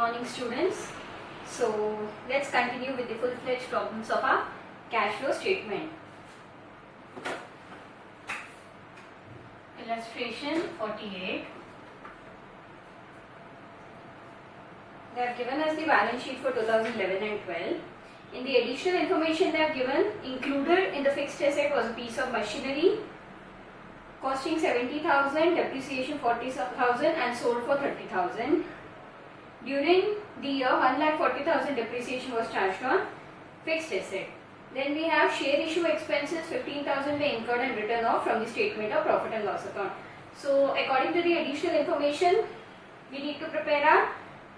morning students. So let's continue with the full-fledged problems of our cash flow statement. Illustration 48. They have given us the balance sheet for 2011 and 12. In the additional information they have given, included in the fixed asset was a piece of machinery costing 70,000, depreciation 40,000 and sold for 30,000. During the year, 1,40,000 depreciation was charged on fixed asset. Then we have share issue expenses, 15,000 were incurred and written off from the statement of profit and loss account. So according to the additional information, we need to prepare our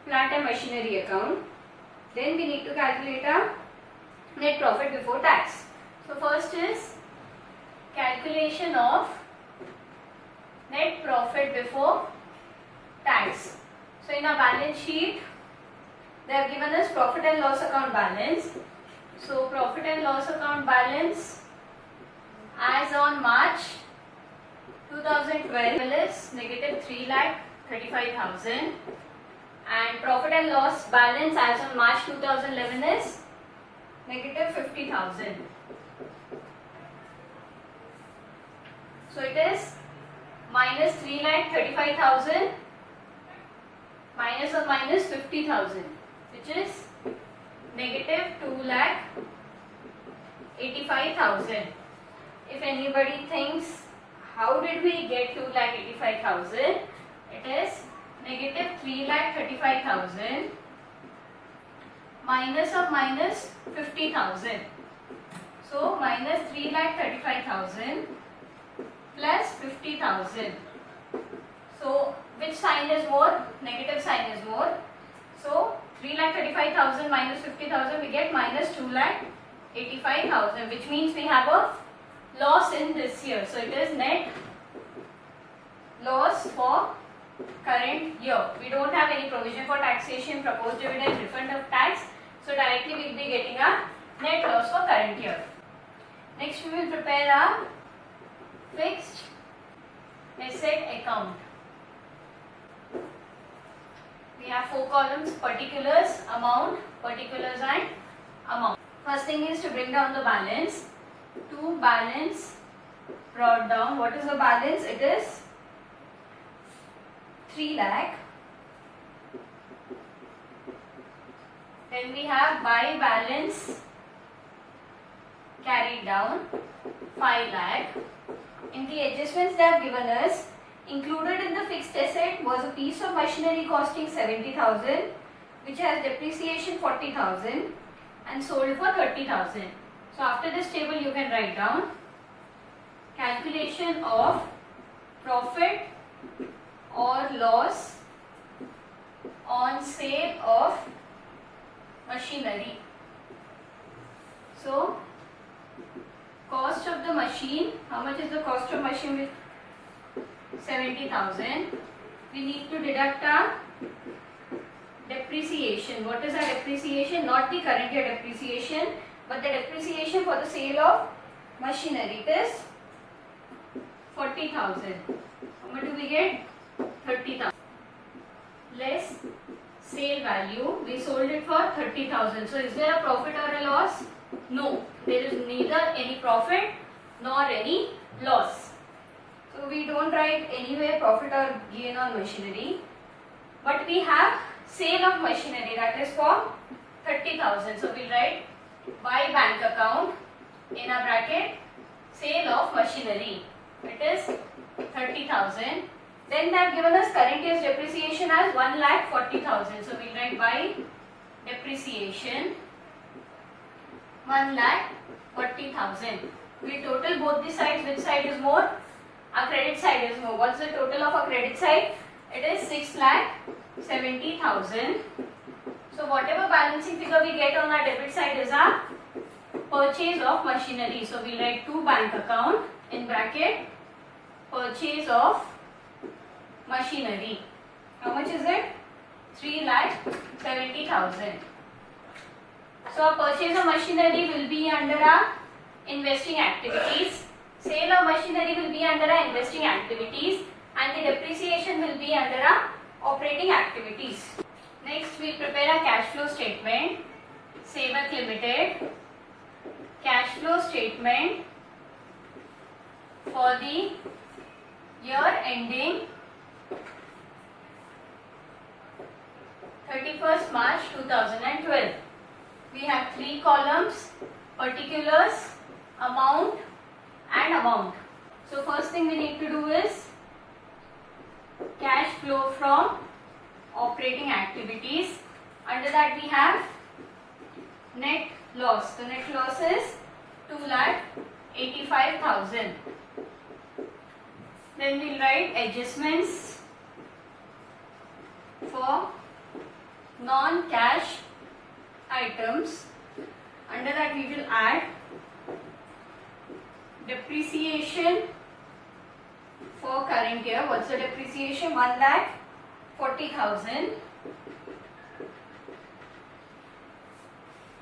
plant and machinery account. Then we need to calculate our net profit before tax. So first is calculation of net profit before tax. So in our balance sheet, they have given us profit and loss account balance. So profit and loss account balance as on March 2012 is negative 3,35,000 and profit and loss balance as on March 2011 is negative 50,000. So it is minus 3,35,000 minus or minus 50,000, which is negative 2,85,000. If anybody thinks how did we get 2,85,000, it is negative 3,35,000 minus or minus 50,000. So minus 3,35,000 plus 50,000. So which sign is more? Negative sign is more. So 3,35,000 minus 50,000 we get minus 2,85,000, which means we have a loss in this year. So it is net loss for current year. We don't have any provision for taxation, proposed dividend, refund of tax. So directly we will be getting a net loss for current year. Next we will prepare our fixed asset account. We have 4 columns: particulars, amount, particulars and amount. First thing is to bring down the balance. To balance brought down. What is the balance? It is 3 lakh. Then we have by balance carried down 5 lakh. In the adjustments they have given us, included in the fixed asset was a piece of machinery costing 70,000, which has depreciation 40,000 and sold for 30,000. So after this table you can write down calculation of profit or loss on sale of machinery. So cost of the machine, how much is the cost of machine? With 70,000. We need to deduct our depreciation. What is our depreciation? Not the current year depreciation, but the depreciation for the sale of machinery. It is 40,000. How much do we get? 30,000. Less sale value. We sold it for 30,000. So is there a profit or a loss? No. There is neither any profit nor any loss. So we don't write anywhere profit or gain on machinery, but we have sale of machinery, that is for 30,000. So we write by bank account in a bracket sale of machinery. It is 30,000. Then they have given us current year's depreciation as 1,40,000. So we write by depreciation 1,40,000. We total both the sides. Which side is more? Our credit side is more. What's the total of our credit side? It is 6,70,000. So whatever balancing figure we get on our debit side is our purchase of machinery. So we write to bank account in bracket purchase of machinery. How much is it? 3,70,000. So our purchase of machinery will be under our investing activities. Sale of machinery will be under our investing activities and the depreciation will be under our operating activities. Next we prepare a cash flow statement. Sevak Limited cash flow statement for the year ending 31st March 2012. We have 3 columns: particulars, amount and amount. So first thing we need to do is cash flow from operating activities. Under that we have net loss. The net loss is 2,85,000. Then we'll write adjustments for non-cash items. Under that we will add depreciation for current year. What's the depreciation? 1,40,000.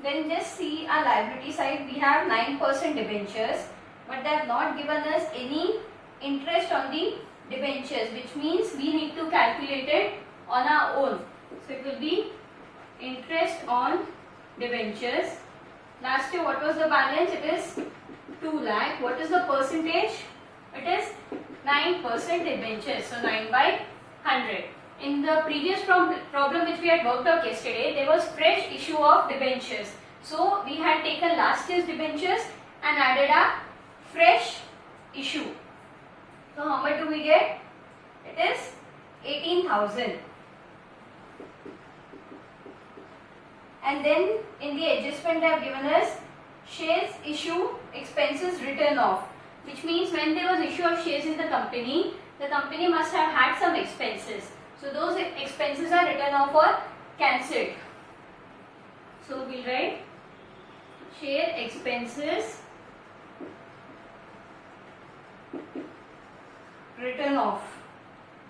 Then just see our liability side. We have 9% debentures, but they have not given us any interest on the debentures, which means we need to calculate it on our own. So it will be interest on debentures. Last year what was the balance? It is 2 lakh. What is the percentage? It is 9% debentures. So 9 by 100. In the previous problem which we had worked out yesterday, there was fresh issue of debentures. So we had taken last year's debentures and added a fresh issue. So how much do we get? It is 18,000. And then in the adjustment they have given us shares issue expenses written off, which means when there was issue of shares in the company must have had some expenses. So those expenses are written off or cancelled. So we'll write share expenses written off.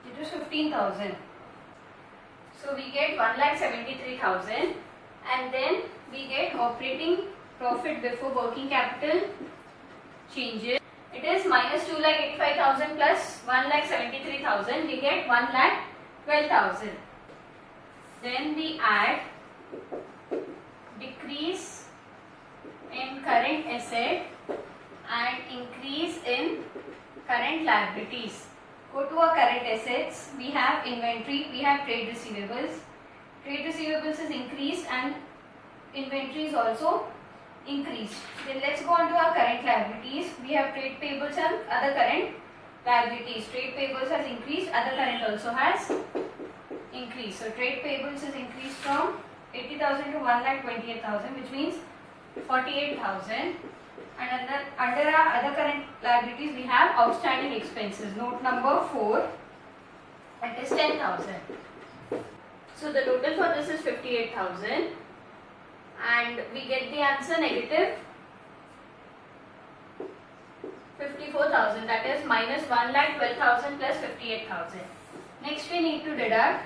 It is 15,000. So we get 1,73,000, and then we get operating profit before working capital changes. It is minus 2,85,000 plus 1,73,000. We get 1,12,000. Then we add decrease in current asset and increase in current liabilities. Go to our current assets. We have inventory, we have trade receivables. Trade receivables is increased and inventory is also increased. Then let's go on to our current liabilities. We have trade payables and other current liabilities. Trade payables has increased, other current also has increased. So trade payables is increased from 80,000 to 1,28,000, which means 48,000. And under our other current liabilities we have outstanding expenses. Note number 4, it is 10,000. So the total for this is 58,000, and we get the answer negative 54,000, that is minus 1,12,000 plus 58,000. Next we need to deduct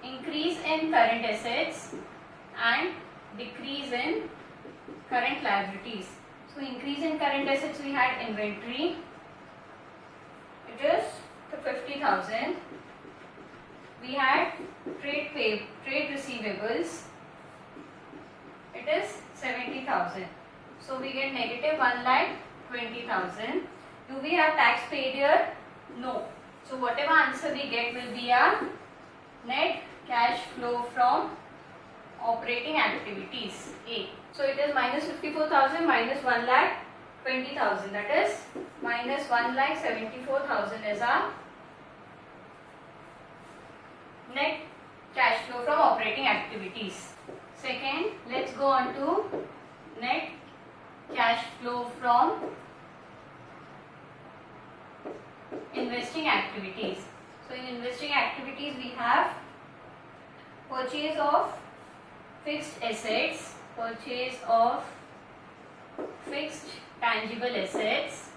increase in current assets and decrease in current liabilities. So increase in current assets we had inventory, it is 50,000. We had trade receivables, it is 70,000. So we get negative 1,20,000. Do we have tax paid here? No. So whatever answer we get will be our net cash flow from operating activities, A. So it is minus 54,000 minus 1,20,000, that is minus 1,74,000 is our net cash flow from operating activities. Second, let's go on to net cash flow from investing activities. So in investing activities we have purchase of fixed assets, purchase of fixed tangible assets.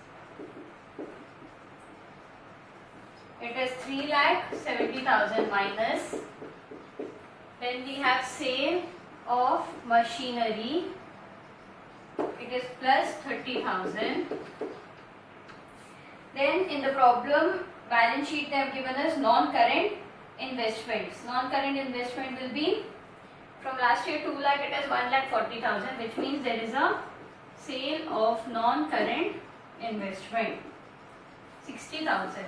It is 3,70,000 minus. Then we have sale of machinery. It is plus 30,000. Then in the problem balance sheet they have given us non-current investments. Non-current investment will be from last year 2 lakh, it is 1,40,000, which means there is a sale of non-current investment 60,000.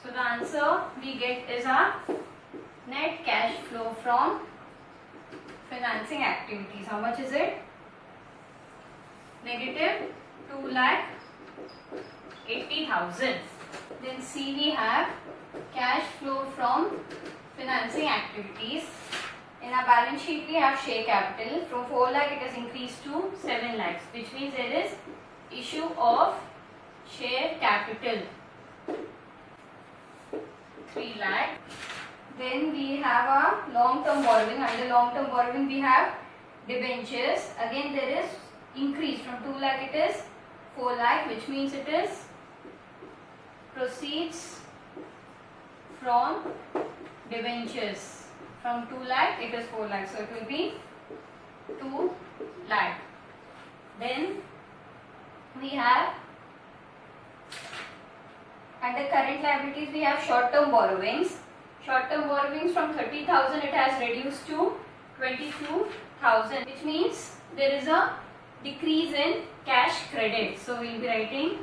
So the answer we get is a net cash flow from financing activities. How much is it? Negative 2,80,000. Then C, we have cash flow from financing activities. In our balance sheet we have share capital. From 4 lakh it has increased to 7 lakhs, which means there is issue of share capital 3 lakh. Then we have a long term borrowing. Under long term borrowing we have debentures. Again there is increase. From 2 lakh it is 4 lakh, which means it is proceeds from debentures. From 2 lakh it is 4 lakh, so it will be 2 lakh. Then we have under current liabilities we have short term borrowings. Short term borrowings from 30,000 it has reduced to 22,000, which means there is a decrease in cash credit. So we will be writing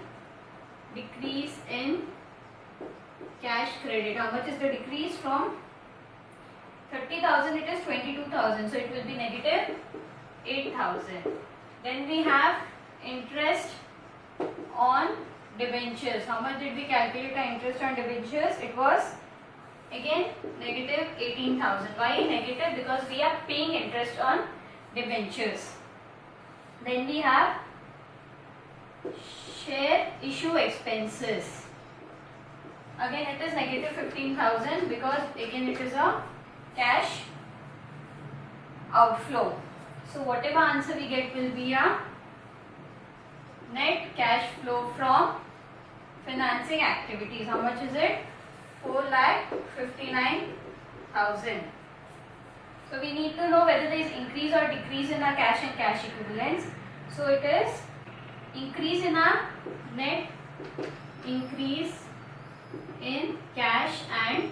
decrease in cash credit. How much is the decrease? From 30,000 it is 22,000, so it will be negative 8,000. Then we have interest on debentures. How much did we calculate our interest on debentures? It was again negative 18,000. Why negative? Because we are paying interest on debentures. Then we have share issue expenses. Again it is negative 15,000 because again it is a cash outflow. So whatever answer we get will be a net cash flow from financing activities. How much is it? 4,59,000. So we need to know whether there is increase or decrease in our cash and cash equivalents. So it is increase in our net increase in cash and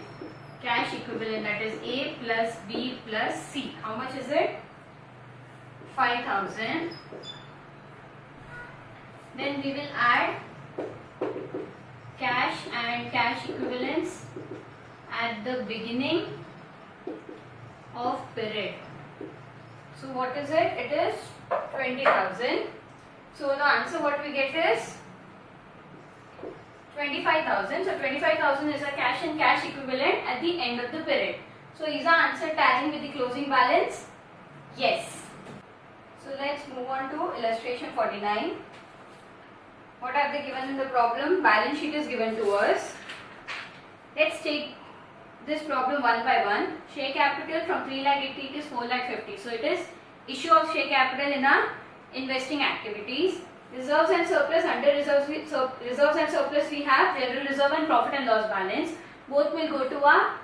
cash equivalent, that is A plus B plus C. How much is it? 5,000. Then we will add cash and cash equivalents at the beginning of period. So what is it? It is 20,000. So the answer what we get is 25,000. So 25,000 is a cash and cash equivalent at the end of the period. So is our answer tallying with the closing balance? Yes. So let's move on to illustration 49. What have they given in the problem? Balance sheet is given to us. Let's take this problem one by one. Share capital from 3,80,000 it is 4,50,000. So it is issue of share capital in our investing activities. Reserves and surplus. Under reserves and surplus we have general reserve and profit and loss balance. Both will go to our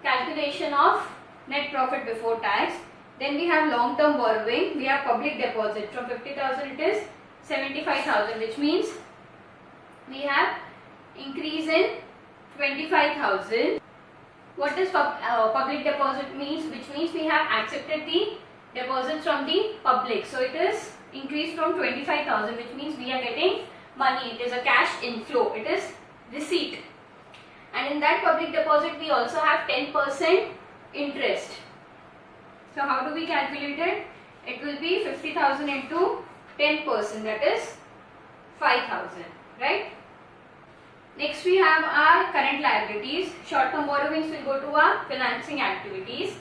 calculation of net profit before tax. Then we have long term borrowing. We have public deposit. From 50,000 it is 75,000, which means we have increase in 25,000. What does public deposit means? Which means we have accepted the deposits from the public. So it is increased from 25,000, which means we are getting money. It is a cash inflow. It is receipt. And in that public deposit we also have 10% interest. So how do we calculate it? It will be 50,000 into 10%, that is 5,000, right? Next we have our current liabilities. Short term borrowings will go to our financing activities.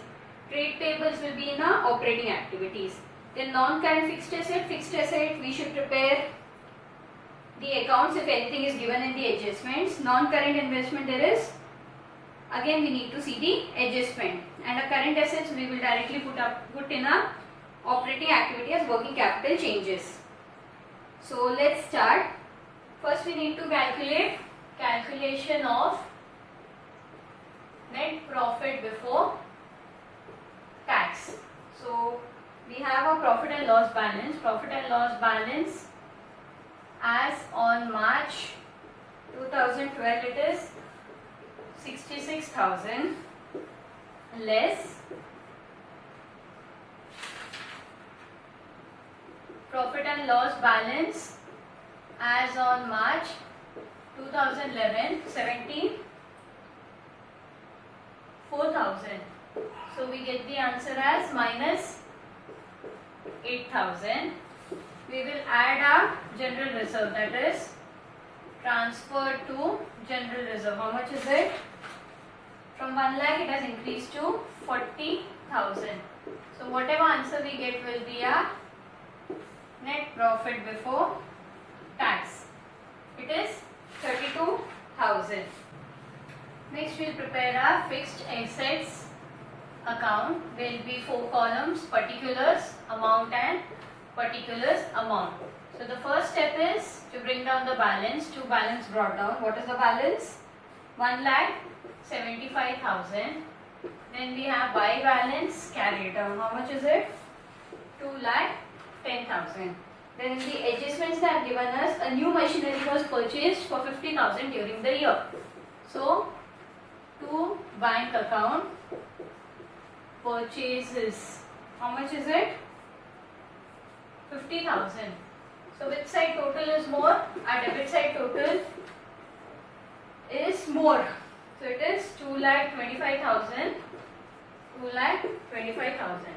Trade payables will be in our operating activities. Then non-current fixed asset we should prepare the accounts if anything is given in the adjustments. Non-current investment there is, again we need to see the adjustment. And our current assets we will directly put in a operating activity as working capital changes. So let's start. First we need to calculate calculation of net profit before tax. So we have a profit and loss balance. Profit and loss balance as on March 2012 it is 66,000 less profit and loss balance as on March 2011, 4,000. So we get the answer as minus 8,000. We will add our general reserve, that is transfer to general reserve. How much is it? From 1 lakh it has increased to 40,000. So whatever answer we get will be our net profit before tax. It is 32,000. Next we will prepare our fixed assets account. There will be 4 columns: particulars, amount and particulars, amount. So the first step is to bring down the balance. To balance brought down. What is the balance? 1,75,000. Then we have by balance carried down. How much is it? 2,10,000. Then in the adjustments they have given us, a new machinery was purchased for 50,000 during the year. So to bank account purchases. How much is it? 50,000. So which side total is more? Our debit side total is more. So it is 2,25,000. 2,25,000.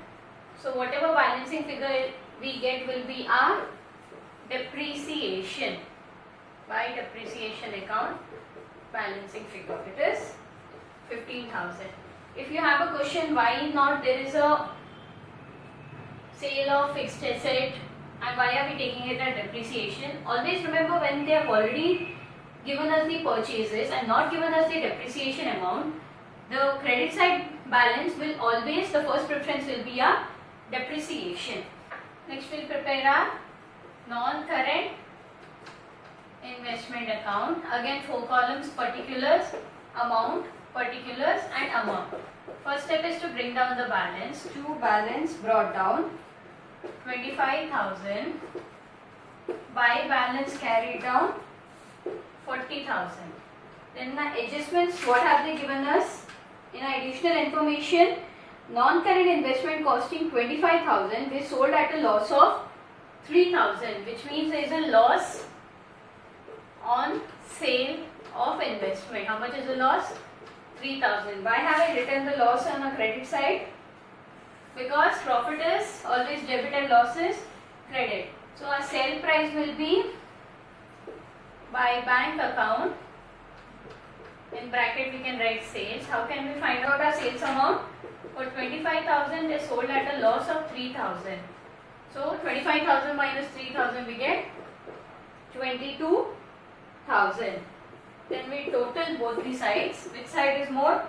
So whatever balancing figure we get will be our depreciation. By depreciation account balancing figure. It is 15,000. If you have a question why not there is a sale of fixed asset and why are we taking it at depreciation, always remember when they have already given us the purchases and not given us the depreciation amount, the credit side balance will always, the first preference will be a depreciation. Next we will prepare our non-current investment account. Again 4 columns: particulars, amount, particulars and amount. First step is to bring down the balance. To balance brought down 25,000. By balance carried down 40,000. Then the adjustments, what have they given us? In additional information, non-current investment costing 25,000, they sold at a loss of 3,000, which means there is a loss on sale of investment. How much is the loss? 3,000. Why have I written the loss on a credit side? Because profit is always debit and loss is credit. So our sale price will be by bank account. In bracket we can write sales. How can we find out our sales amount? For 25,000 they sold at a loss of 3,000. So 25,000 minus 3,000 we get 22,000. Then we total both the sides. Which side is more?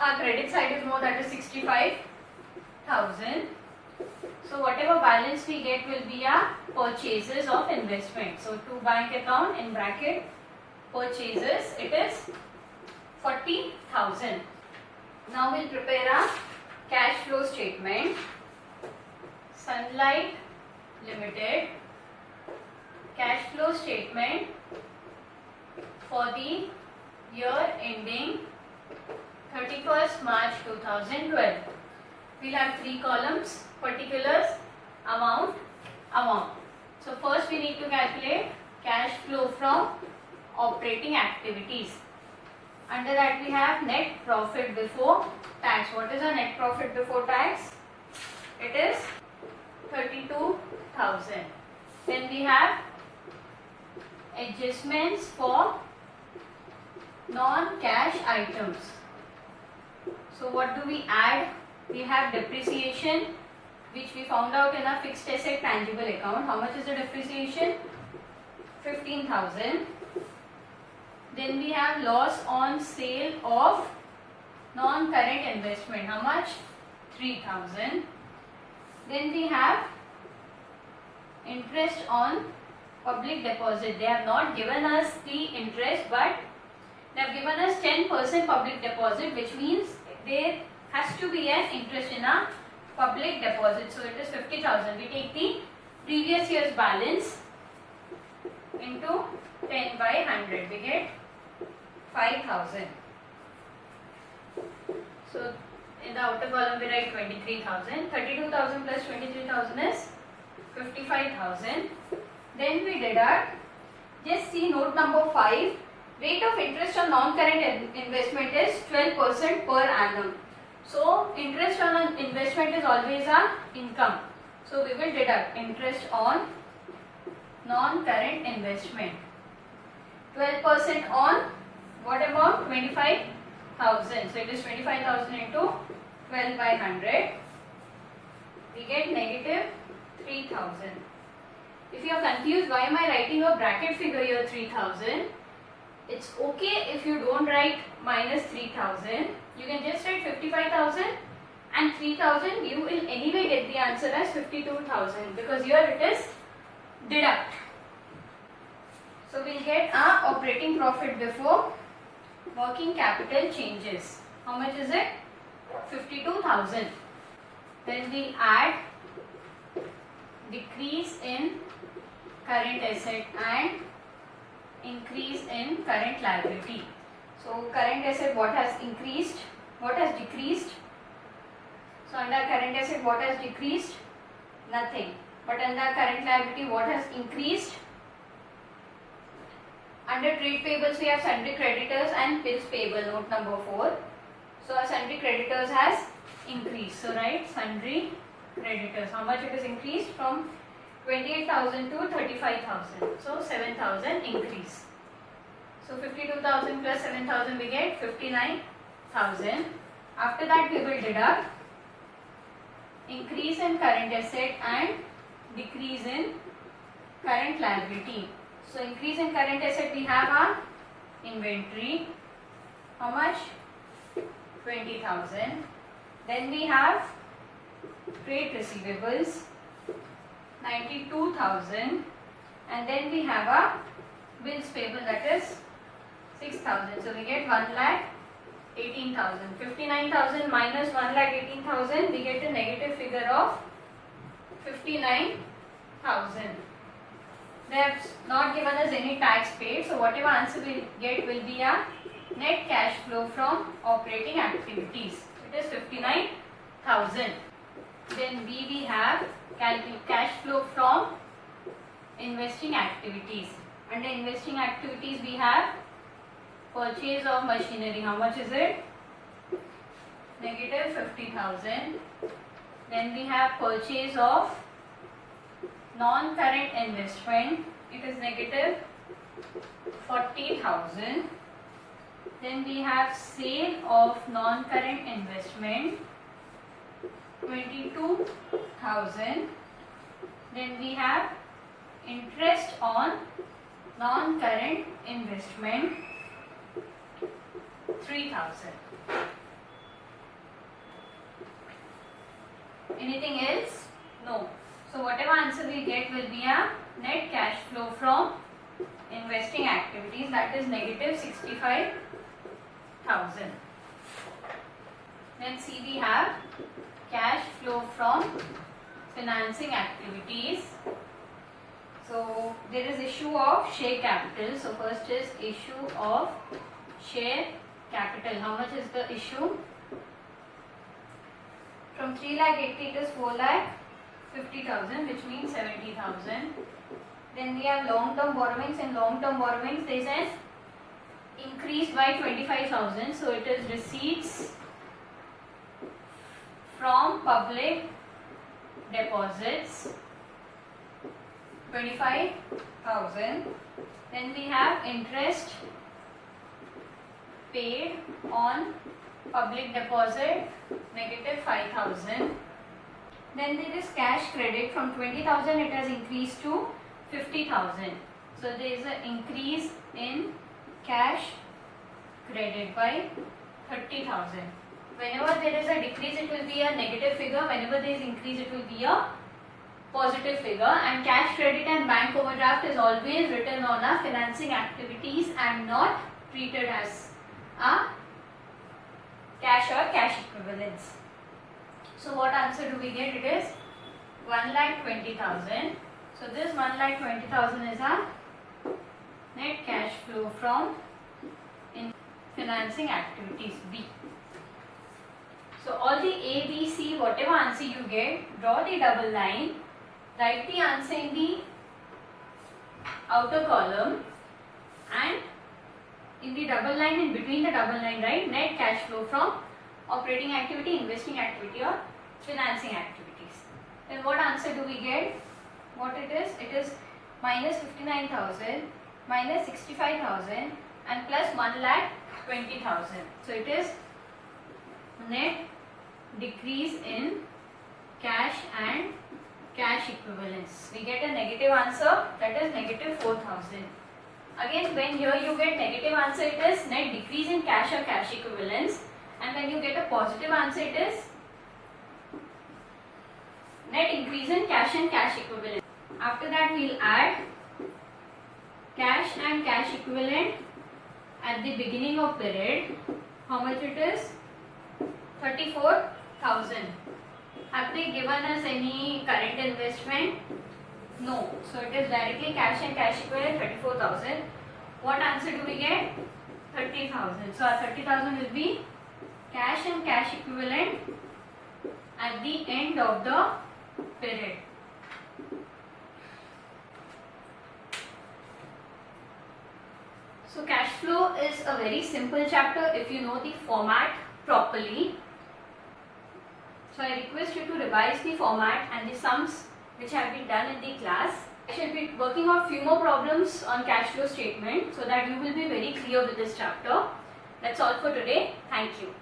Our credit side is more, that is 65,000. So whatever balance we get will be our purchases of investment. So to bank account in bracket purchases, it is 40,000. Now we'll prepare our cash flow statement. Sunlight Limited cash flow statement for the year ending 31st March 2012. We'll have 3 columns: particulars, amount, amount. So first we need to calculate cash flow from operating activities. Under that we have net profit before tax. What is our net profit before tax? It is 32,000. Then we have adjustments for non-cash items. So what do we add? We have depreciation, which we found out in our fixed asset tangible account. How much is the depreciation? 15,000. Then we have loss on sale of non-current investment. How much? 3,000. Then we have interest on public deposit. They have not given us the interest, but they have given us 10% public deposit, which means there has to be an interest in a public deposit. So it is 50,000. We take the previous year's balance into 10 by 100. We get 5,000. So in the outer column we write 23,000. 32,000 plus 23,000 is 55,000. Then we deduct. Just see note number 5. Rate of interest on non-current investment is 12% per annum. So interest on an investment is always a income. So we will deduct interest on non-current investment. 12% on what amount? 25,000. So it is 25,000 into 12 by 100. We get negative 3,000. If you are confused why am I writing a bracket figure here 3,000, it's okay if you don't write minus 3,000. You can just write 55,000 and 3,000. You will anyway get the answer as 52,000 because here it is deduct. So we'll get our operating profit before working capital changes. How much is it? 52,000. Then we add decrease in current asset and increase in current liability. So current asset what has increased? What has decreased? So under current asset what has decreased? Nothing. But under current liability what has increased? Under trade payables we have sundry creditors and bills payable, note number 4. So our sundry creditors has increased. So write sundry creditors. How much it is increased? From 28,000 to 35,000. So 7,000 increase. So 52,000 plus 7,000 we get 59,000. After that we will deduct increase in current asset and decrease in current liability. So increase in current asset we have our inventory. How much? 20,000. Then we have trade receivables 92,000 and then we have our bills payable that is 6,000. So we get 1,18,000. 59,000 minus 1,18,000 we get a negative figure of 59,000. They have not given us any tax paid, so whatever answer we get will be a net cash flow from operating activities. It is 59,000. Then B we have cash flow from investing activities. Under investing activities we have purchase of machinery. How much is it? Negative 50,000. Then we have purchase of non-current investment. It is negative 40,000. Then we have sale of non-current investment 22,000. Then we have interest on non-current investment 3,000. Anything else? No. So whatever answer we get will be a net cash flow from investing activities, that is negative 65,000. Then C we have cash flow from financing activities. So there is issue of share capital. So first is issue of share capital. How much is the issue? From 3,80,000 it is 4,50,000, which means 70,000. Then we have long-term borrowings. In long-term borrowings there is an increase by 25,000. So it is receipts from public deposits 25,000. Then we have interest paid on public deposit negative 5,000. Then there is cash credit. From 20,000 it has increased to 50,000. So there is an increase in cash credit by 30,000. Whenever there is a decrease it will be a negative figure. Whenever there is increase it will be a positive figure. And cash credit and bank overdraft is always written on a financing activities and not treated as a cash or cash equivalents. So what answer do we get? It is 1,20,000. So this 1,20,000 is a net cash flow from financing activities B. A, B, C, whatever answer you get, draw the double line, write the answer in the outer column, and in the double line, in between the double line, write net cash flow from operating activity, investing activity or financing activities. Then what answer do we get? What it is? It is minus 59,000, minus 65,000 and plus 1,20,000. So it is net decrease in cash and cash equivalents. We get a negative answer, that is negative 4,000. Again, when here you get negative answer, it is net decrease in cash or cash equivalents, and when you get a positive answer, it is net increase in cash and cash equivalent. After that, we will add cash and cash equivalent at the beginning of period. How much it is? 34,000. Have they given us any current investment? No. So it is directly cash and cash equivalent 34,000. What answer do we get? 30,000. So our 30,000 will be cash and cash equivalent at the end of the period. So cash flow is a very simple chapter if you know the format properly. So I request you to revise the format and the sums which have been done in the class. I shall be working on few more problems on cash flow statement so that you will be very clear with this chapter. That's all for today. Thank you.